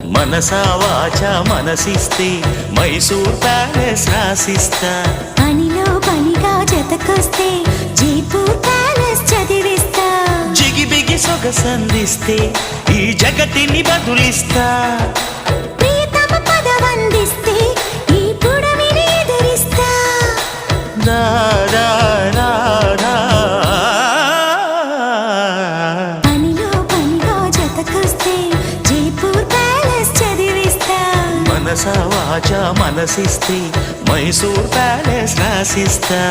మనసా వాచా మనసిస్తే మైసూర్ ప్యాలెస్ రాసిస్తా. పనిలో పనిగా జతకొస్తే జైపూర్ ప్యాలెస్ చదివిస్తా. జిగిబిగి సొగసందిస్తే ఈ జగతిని బదులిస్తా. ప్రియతమ పదవందిస్తే ఈ పుడమిని ఎదిరిస్తా. రా రా రా రా. పనిలో పనిగా జతకొస్తే జైపూర్ ప్యాలెస్ చదివిస్తా. మనసా వాచా మనసిస్తే మైసూర్ ప్యాలెస్ రాసిస్తా.